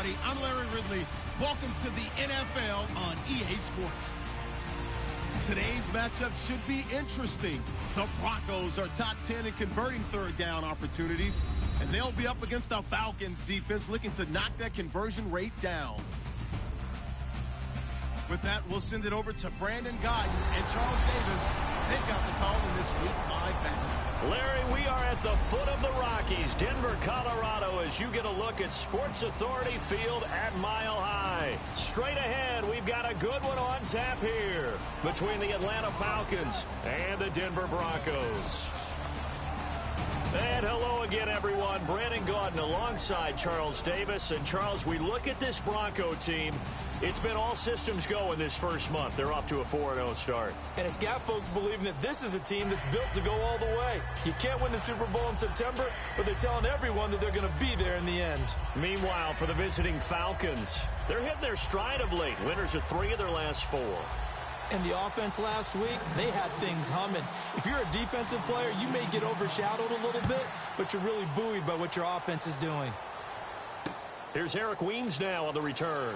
everybody. I'm Larry Ridley. Welcome to the NFL on EA Sports. Today's matchup should be interesting. The Broncos are top 10 in converting third down opportunities, and they'll be up against the Falcons defense looking to knock that conversion rate down. With that, we'll send it over to Brandon Guyton and Charles Davis. They've got the call in this Week 5 matchup. Larry, we are at the foot of the Rockies, Denver, Colorado, as you get a look at Sports Authority Field at Mile High. Straight ahead, we've got a good one on tap here between the Atlanta Falcons and the Denver Broncos. And hello again, everyone. Brandon Guyton alongside Charles Davis. And, Charles, we look at this Bronco team. It's been all systems go in this first month. They're off to a 4-0 start. And it's got folks believing that this is a team that's built to go all the way. You can't win the Super Bowl in September, but they're telling everyone that they're going to be there in the end. Meanwhile, for the visiting Falcons, they're hitting their stride of late. Winners of 3 of their last 4. And the offense last week, they had things humming. If you're a defensive player, you may get overshadowed a little bit, but you're really buoyed by what your offense is doing. Here's Eric Weems now on the return.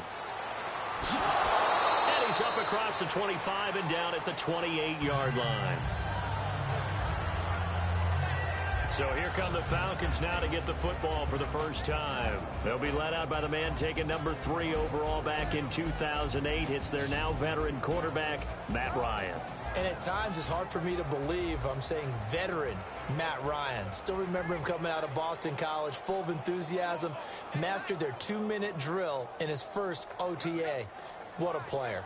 And he's up across the 25 and down at the 28-yard line. So here come the Falcons now to get the football for the first time. They'll be led out by the man taking number 3 overall back in 2008. It's their now veteran quarterback, Matt Ryan. And at times it's hard for me to believe I'm saying veteran Matt Ryan. Still remember him coming out of Boston College, full of enthusiasm, mastered their 2-minute drill in his first OTA. What a player.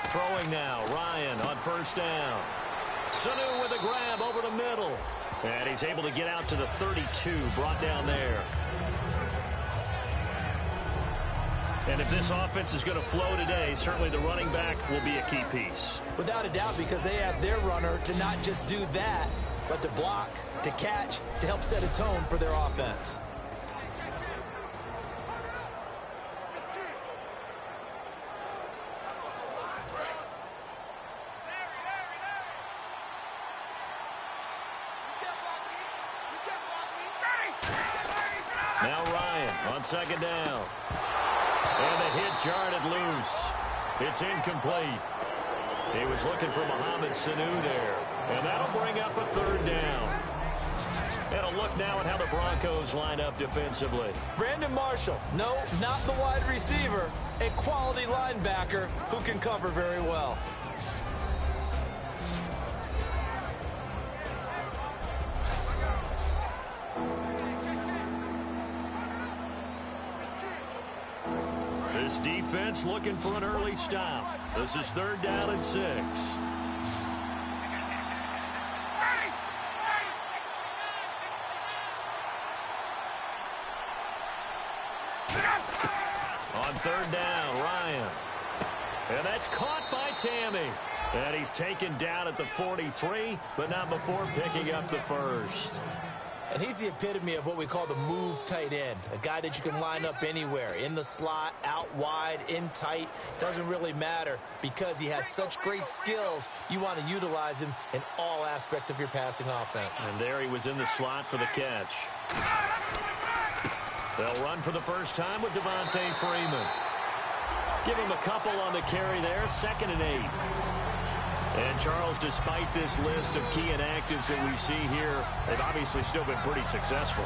Throwing now, Ryan on first down. Sanu with a grab over the middle. And he's able to get out to the 32, brought down there. And if this offense is going to flow today, certainly the running back will be a key piece. Without a doubt, because they asked their runner to not just do that, but to block, to catch, to help set a tone for their offense. Now Ryan on second down. And the hit jarred it loose. It's incomplete. He was looking for Mohamed Sanu there. And that'll bring up a third down. And a look now at how the Broncos line up defensively. Brandon Marshall, no, not the wide receiver, a quality linebacker who can cover very well. This defense looking for an early stop. This is 3rd down and 6. On 3rd down, Ryan. And that's caught by Tammy. And he's taken down at the 43, but not before picking up the first. And he's the epitome of what we call the move tight end, a guy that you can line up anywhere, in the slot, out wide, in tight, doesn't really matter because he has such great skills. You want to utilize him in all aspects of your passing offense. And there he was in the slot for the catch. They'll run for the first time with Devontae Freeman. Give him a couple on the carry there, 2nd and 8. And, Charles, despite this list of key inactives that we see here, they've obviously still been pretty successful.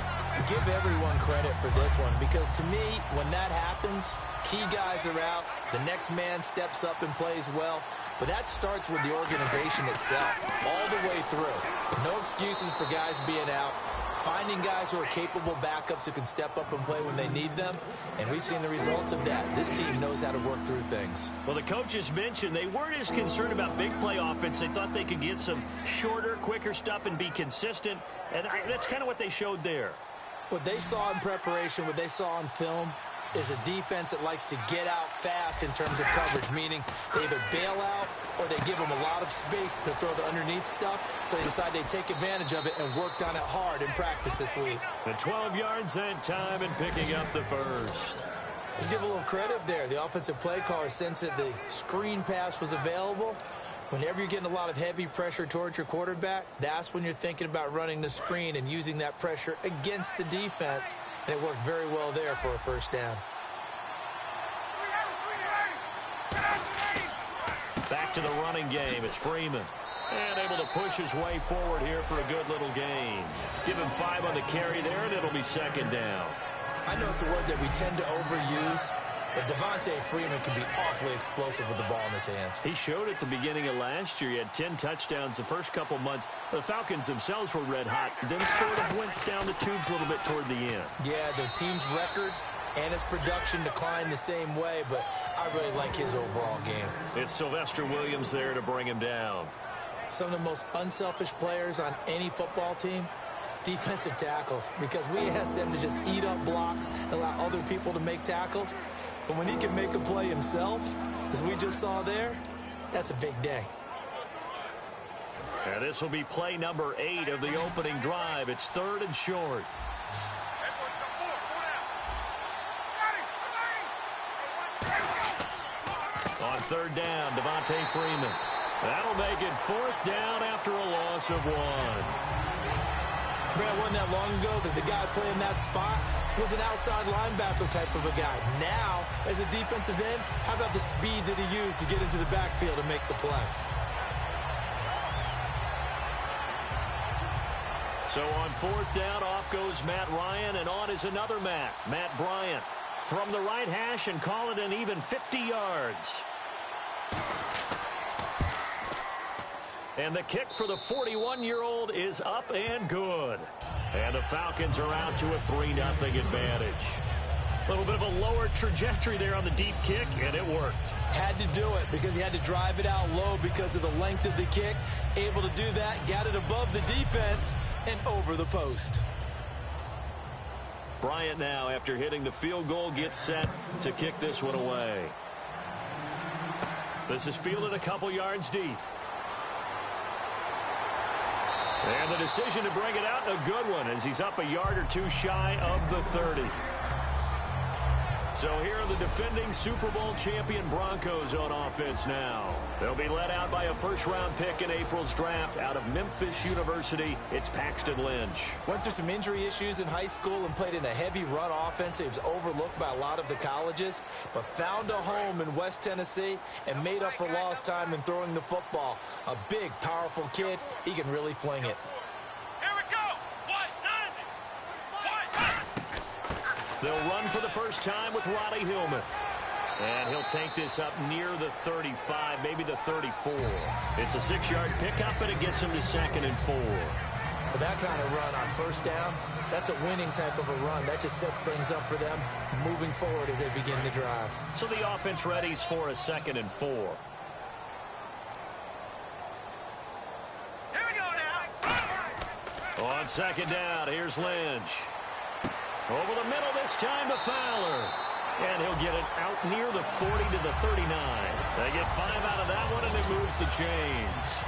Give everyone credit for this one because, to me, when that happens, key guys are out, the next man steps up and plays well, but that starts with the organization itself, all the way through. No excuses for guys being out. Finding guys who are capable backups who can step up and play when they need them, and we've seen the results of that. This team knows how to work through things. Well, the coaches mentioned they weren't as concerned about big play offense. They thought they could get some shorter, quicker stuff and be consistent, and that's kind of what they showed there. What they saw in preparation, what they saw on film, is a defense that likes to get out fast in terms of coverage, meaning they either bail out or they give them a lot of space to throw the underneath stuff, so they decide they take advantage of it and worked on it hard in practice this week. And 12 yards that time and picking up the first. Let's give a little credit there. The offensive play caller sensed that the screen pass was available. Whenever you're getting a lot of heavy pressure towards your quarterback, that's when you're thinking about running the screen and using that pressure against the defense. And it worked very well there for a first down. Back to the running game. It's Freeman. And able to push his way forward here for a good little gain. Give him 5 on the carry there, and it'll be second down. I know it's a word that we tend to overuse, but Devontae Freeman can be awfully explosive with the ball in his hands. He showed at the beginning of last year. He had 10 touchdowns the first couple months. The Falcons themselves were red hot, then sort of went down the tubes a little bit toward the end. Yeah, their team's record and his production declined the same way, but I really like his overall game. It's Sylvester Williams there to bring him down. Some of the most unselfish players on any football team, defensive tackles, because we ask them to just eat up blocks and allow other people to make tackles. But when he can make a play himself, as we just saw there, that's a big day. And this will be play number 8 of the opening drive. It's 3rd and short. On 3rd down, Devontae Freeman. That'll make it 4th down after a loss of 1. Brad, wasn't that long ago that the guy playing that spot was an outside linebacker type of a guy. Now, as a defensive end, how about the speed that he used to get into the backfield and make the play? So on 4th down, off goes Matt Ryan, and on is another Matt Bryant. From the right hash and call it an even 50 yards. And the kick for the 41-year-old is up and good. And the Falcons are out to a 3-0 advantage. A little bit of a lower trajectory there on the deep kick, and it worked. Had to do it because he had to drive it out low because of the length of the kick. Able to do that, got it above the defense and over the post. Bryant now, after hitting the field goal, gets set to kick this one away. This is fielded a couple yards deep. And the decision to bring it out, a good one, as he's up a yard or two shy of the 30. So here are the defending Super Bowl champion Broncos on offense now. They'll be led out by a first-round pick in April's draft out of Memphis University. It's Paxton Lynch. Went through some injury issues in high school and played in a heavy run offense. He was overlooked by a lot of the colleges, but found a home in West Tennessee and made up for lost time in throwing the football. A big, powerful kid. He can really fling it. They'll run for the first time with Roddy Hillman. And he'll take this up near the 35, maybe the 34. It's a 6-yard pickup, and it gets him to 2nd and 4. But that kind of run on first down, that's a winning type of a run. That just sets things up for them moving forward as they begin the drive. So the offense readies for a 2nd and 4. Here we go now. On 2nd down, here's Lynch. Over the middle this time to Fowler. And he'll get it out near the 40 to the 39. They get 5 out of that one, and it moves the chains.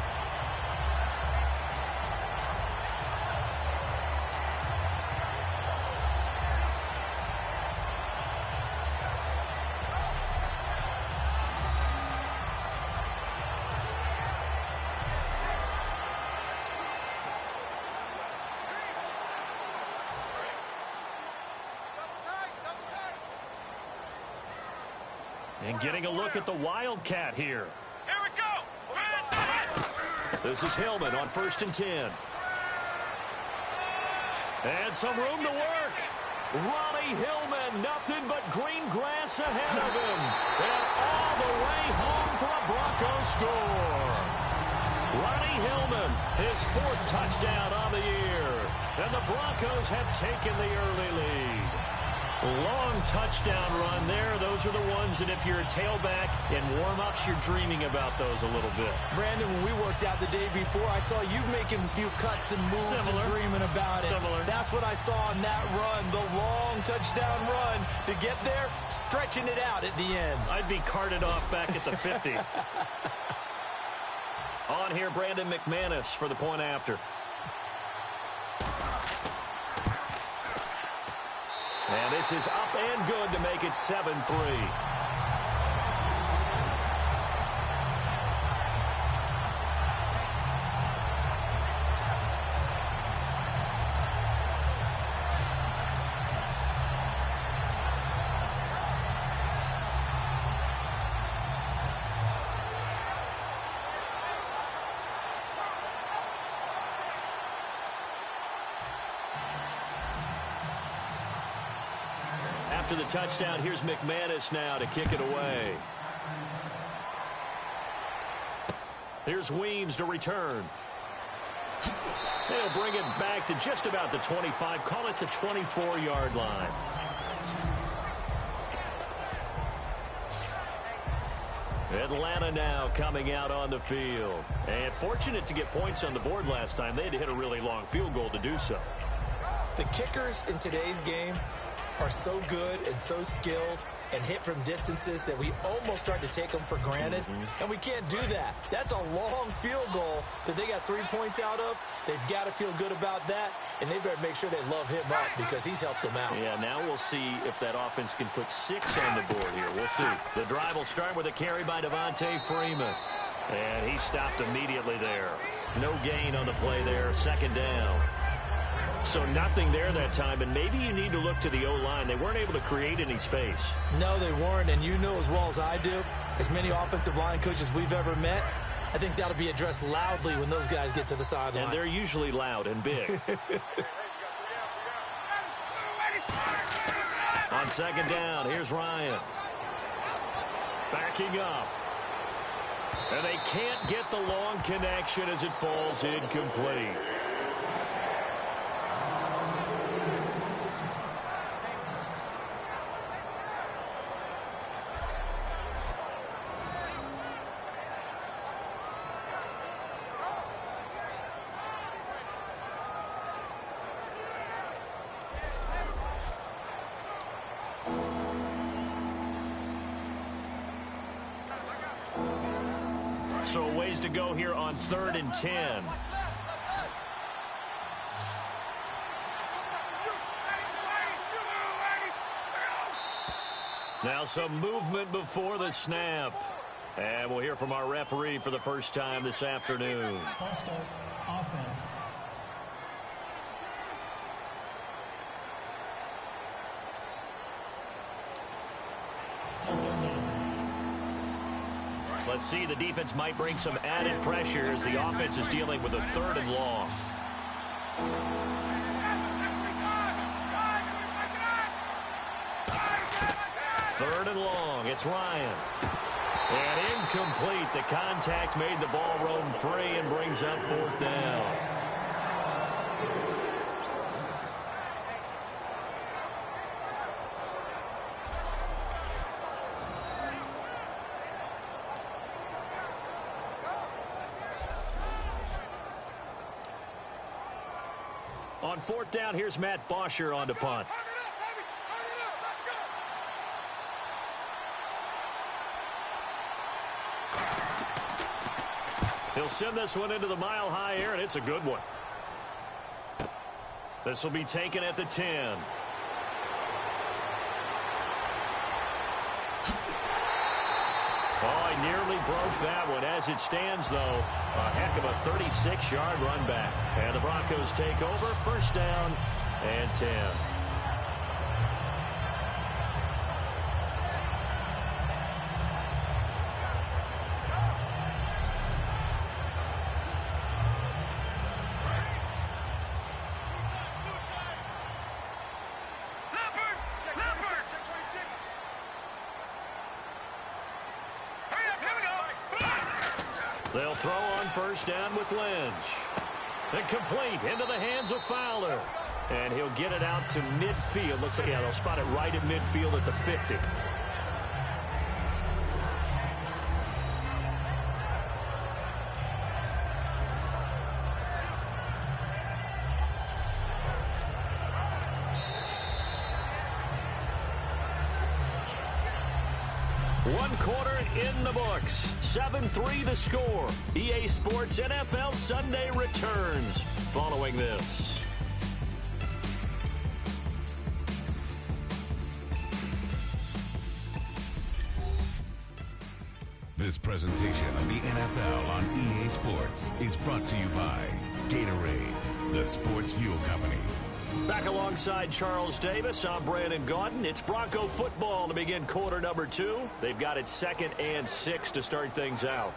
And getting a look at the Wildcat here. Here we go. This is Hillman on 1st and 10. And some room to work. Ronnie Hillman, nothing but green grass ahead of him. And all the way home for a Broncos score. Ronnie Hillman, his 4th touchdown on the year. And the Broncos have taken the early lead. Long touchdown run there. Those are the ones that if you're a tailback in warm-ups, you're dreaming about those a little bit. Brandon, when we worked out the day before, I saw you making a few cuts and moves and dreaming about it. That's what I saw in that run, the long touchdown run. To get there, stretching it out at the end. I'd be carted off back at the 50. On here, Brandon McManus for the point after. And this is up and good to make it 7-3. After the touchdown, here's McManus now to kick it away. Here's Weems to return. They'll bring it back to just about the 25. Call it the 24-yard line. Atlanta now coming out on the field. And fortunate to get points on the board last time. They had to hit a really long field goal to do so. The kickers in today's game are so good and so skilled and hit from distances that we almost start to take them for granted. And we can't do that. That's a long field goal that they got 3 points out of. They've got to feel good about that, and they better make sure they love him up because he's helped them out. Yeah, now we'll see if that offense can put 6 on the board here. We'll see. The drive will start with a carry by Devontae Freeman. And he stopped immediately there. No gain on the play there. Second down. So nothing there that time, and maybe you need to look to the O-line. They weren't able to create any space. No, they weren't, and you know as well as I do, as many offensive line coaches we've ever met, I think that'll be addressed loudly when those guys get to the sideline. And they're usually loud and big. On second down, here's Ryan. Backing up. And they can't get the long connection as it falls incomplete. So a ways to go here on 3rd and 10. Now some movement before the snap. And we'll hear from our referee for the first time this afternoon. False start, offense. Still 3rd down. Let's see, the defense might bring some added pressure as the offense is dealing with a 3rd and long. Third and long, it's Ryan. And incomplete. The contact made the ball roam free and brings up 4th down. On 4th down, here's Matt Bosher on to punt. He'll send this one into the mile-high air, and it's a good one. This will be taken at the 10. Oh, he nearly broke that one. As it stands, though, a heck of a 36-yard run back. And the Broncos take over, 1st down and 10. They'll throw on 1st down with Lynch. And complete into the hands of Fowler. And he'll get it out to midfield. Looks like, yeah, they'll spot it right at midfield at the 50. One quarter in the books. 7-3 the score. EA Sports NFL Sunday returns following this. This presentation of the NFL on EA Sports is brought to you by Gatorade, the sports fuel company. Back alongside Charles Davis, I'm Brandon Gaudin. It's Bronco football to begin quarter number 2. They've got it 2nd and 6 to start things out.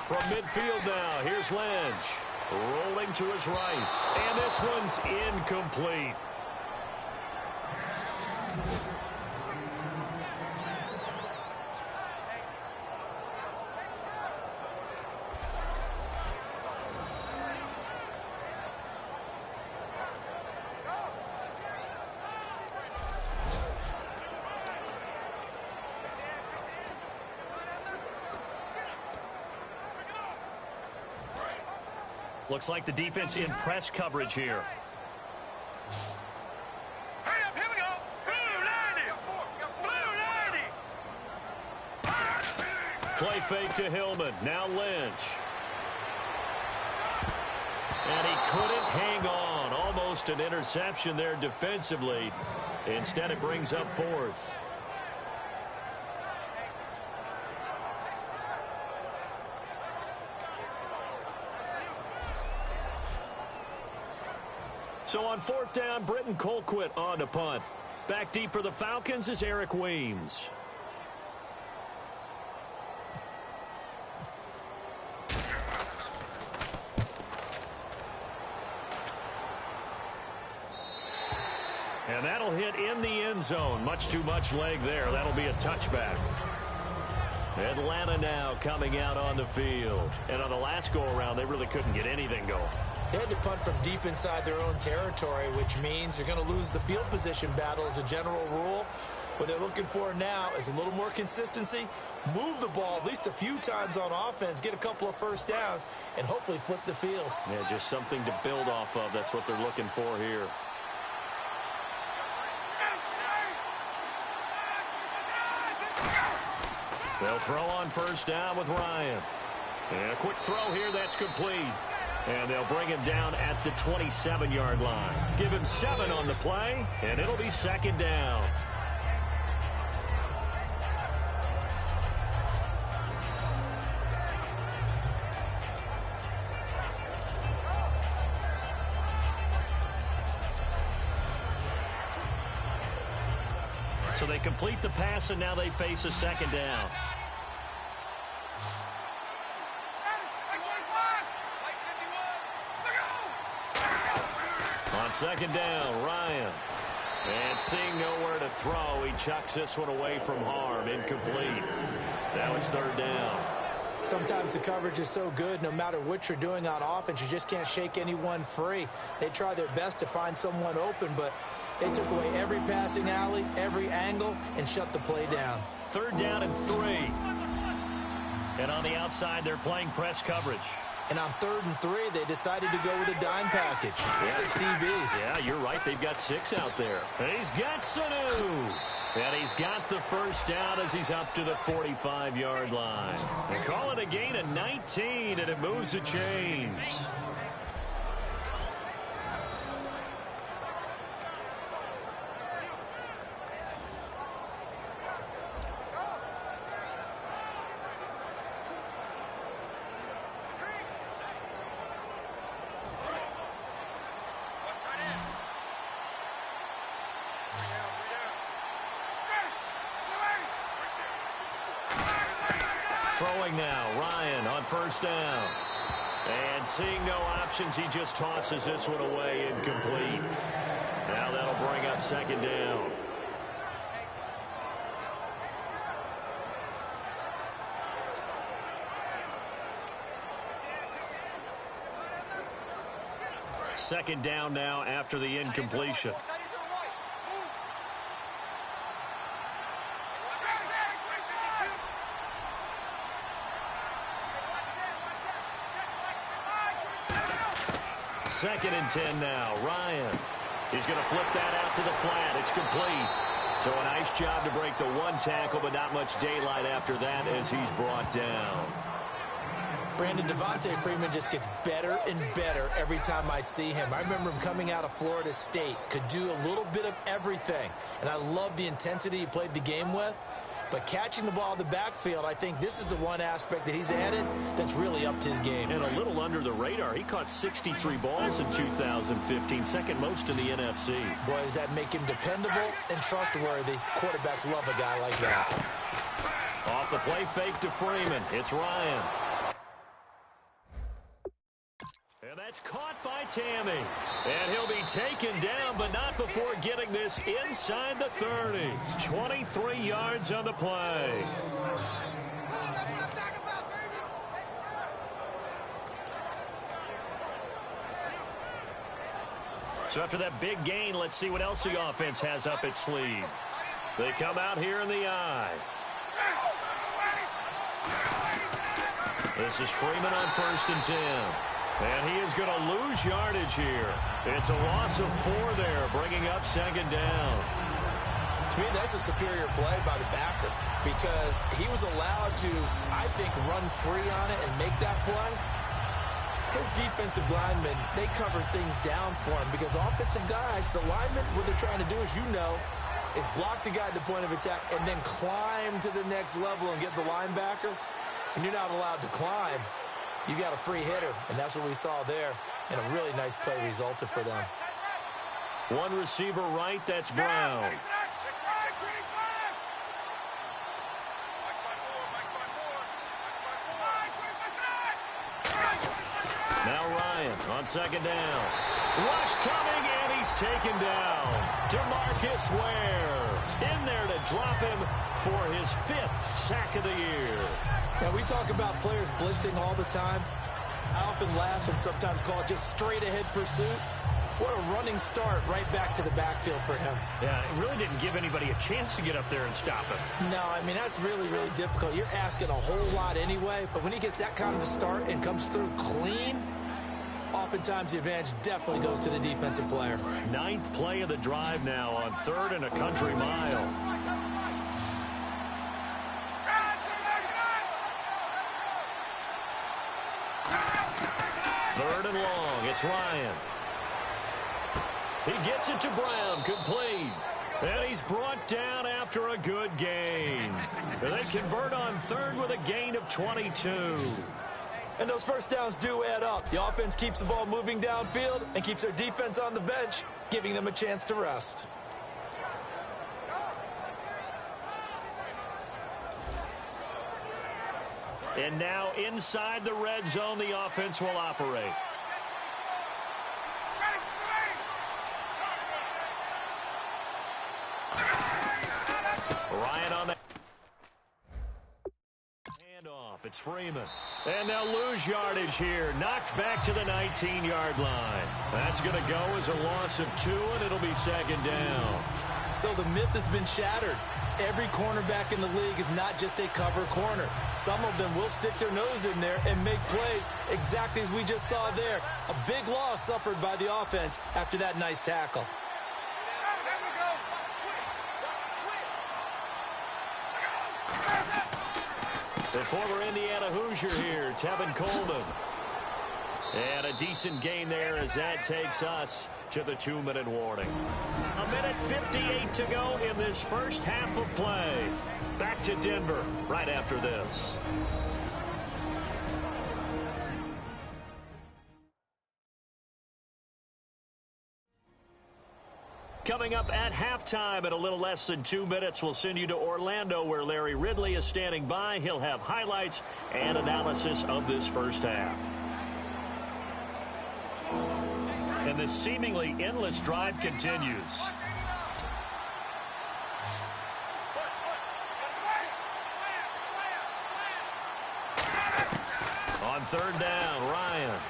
From midfield now, here's Lynch. Rolling to his right. And this one's incomplete. Looks like the defense in press coverage here. Hurry up, here we go. Blue 90. Blue 90. Play fake to Hillman. Now Lynch. And he couldn't hang on. Almost an interception there defensively. Instead, it brings up 4th. So on 4th down, Britton Colquitt on to punt. Back deep for the Falcons is Eric Weems. And that'll hit in the end zone. Much too much leg there. That'll be a touchback. Atlanta now coming out on the field. And on the last go-around, they really couldn't get anything going. They had to punt from deep inside their own territory, which means they're going to lose the field position battle as a general rule. What they're looking for now is a little more consistency, move the ball at least a few times on offense, get a couple of first downs, and hopefully flip the field. Yeah, just something to build off of. That's what they're looking for here. They'll throw on 1st down with Ryan. And a quick throw here, that's complete. And they'll bring him down at the 27-yard line. Give him 7 on the play, and it'll be 2nd down. So they complete the pass, and now they face a 2nd down. On 2nd down, Ryan. And seeing nowhere to throw, he chucks this one away from harm. Incomplete. Now it's 3rd down. Sometimes the coverage is so good, no matter what you're doing on offense, you just can't shake anyone free. They try their best to find someone open, but they took away every passing alley, every angle, and shut the play down. 3rd down and 3. And on the outside, they're playing press coverage. And on 3rd and 3, they decided to go with a dime package. Yeah. 6 DBs. Yeah, you're right. They've got 6 out there. And he's got Sanu. And he's got the 1st down as he's up to the 45-yard line. They call it a gain of 19, and it moves the chains. Throwing now, Ryan on 1st down. And seeing no options, he just tosses this one away incomplete. Now that'll bring up second down. Second down now after the incompletion. Second and 10 now. Ryan. He's going to flip that out to the flat. It's complete. So a nice job to break the one tackle, but not much daylight after that as he's brought down. Brandon, Devontae Freeman just gets better and better every time I see him. I remember him coming out of Florida State, could do a little bit of everything. And I love the intensity he played the game with. But catching the ball in the backfield, I think this is the one aspect that he's added that's really upped his game. And a little under the radar. He caught 63 balls in 2015, second most in the NFC. Boy, does that make him dependable and trustworthy. Quarterbacks love a guy like that. Off the play fake to Freeman. It's Ryan. And that's caught by Tammy. And he'll be taken down, but not before getting this inside the 30. 23 yards on the play. So after that big gain, let's see what else the offense has up its sleeve. They come out here in the I. This is Freeman on 1st and 10. And he is going to lose yardage here. It's a loss of 4 there, bringing up second down. To me, that's a superior play by the backer because he was allowed to, I think, run free on it and make that play. His defensive linemen, they cover things down for him because offensive guys, the linemen, what they're trying to do, as you know, is block the guy at the point of attack and then climb to the next level and get the linebacker. And you're not allowed to climb. You got a free hitter, and that's what we saw there. And a really nice play resulted for them. One receiver right, that's Brown. Now Ryan on second down. Rush coming, and he's taken down. DeMarcus Ware in there to drop him for his 5th sack of the year. Now, we talk about players blitzing all the time. I often laugh and sometimes call it just straight-ahead pursuit. What a running start right back to the backfield for him. Yeah, it really didn't give anybody a chance to get up there and stop him. No, I mean, that's really, really difficult. You're asking a whole lot anyway, but when he gets that kind of a start and comes through clean, oftentimes the advantage definitely goes to the defensive player. 9th play of the drive now on 3rd and a country mile. 3rd and long. It's Ryan. He gets it to Brown, complete. And he's brought down after a good gain. They convert on 3rd with a gain of 22. And those first downs do add up. The offense keeps the ball moving downfield and keeps their defense on the bench, giving them a chance to rest. And now inside the red zone, the offense will operate. Ryan on that handoff. It's Freeman. And they'll lose yardage here. Knocked back to the 19-yard line. That's going to go as a loss of 2, and it'll be second down. So the myth has been shattered. Every cornerback in the league is not just a cover corner. Some of them will stick their nose in there and make plays exactly as we just saw there. A big loss suffered by the offense after that nice tackle. The former Indiana Hoosier here, Tevin Coleman. And a decent gain there as that takes us to the 2-minute warning. 1:58 to go in this first half of play. Back to Denver right after this. Coming up at halftime in a little less than 2 minutes, we'll send you to Orlando where Larry Ridley is standing by. He'll have highlights and analysis of this first half. And the seemingly endless drive continues. On third down, Ryan.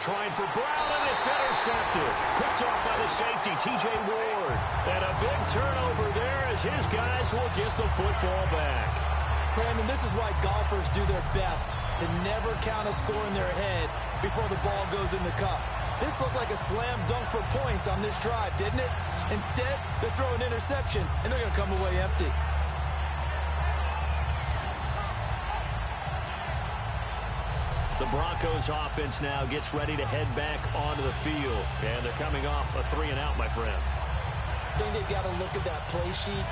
Trying for Brown, and it's intercepted. Picked off by the safety, T.J. Ward. And a big turnover there as his guys will get the football back. Brandon, this is why golfers do their best to never count a score in their head before the ball goes in the cup. This looked like a slam dunk for points on this drive, didn't it? Instead, they throw an interception, and they're going to come away empty. The Broncos offense now gets ready to head back onto the field. And they're coming off a 3-and-out, my friend. I think they've got to look at that play sheet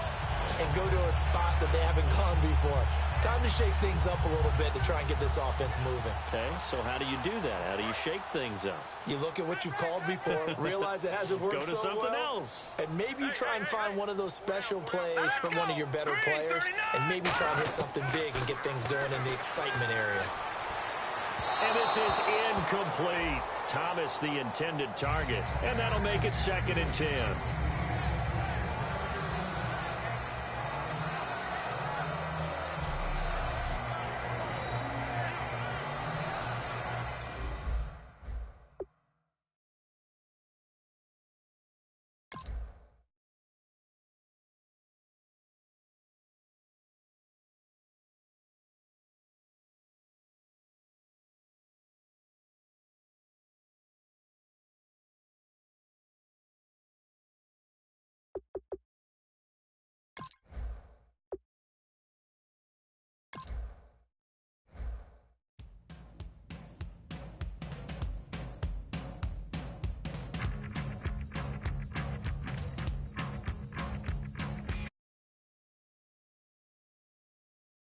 and go to a spot that they haven't gone before. Time to shake things up a little bit to try and get this offense moving. Okay, so how do you do that? How do you shake things up? You look at what you've called before, realize it hasn't worked Go to so something well, else. and maybe you try and find one of those special plays from one of your better players, and maybe try and hit something big and get things going in the excitement area. And this is incomplete. Thomas, the intended target. And that'll make it 2nd and 10.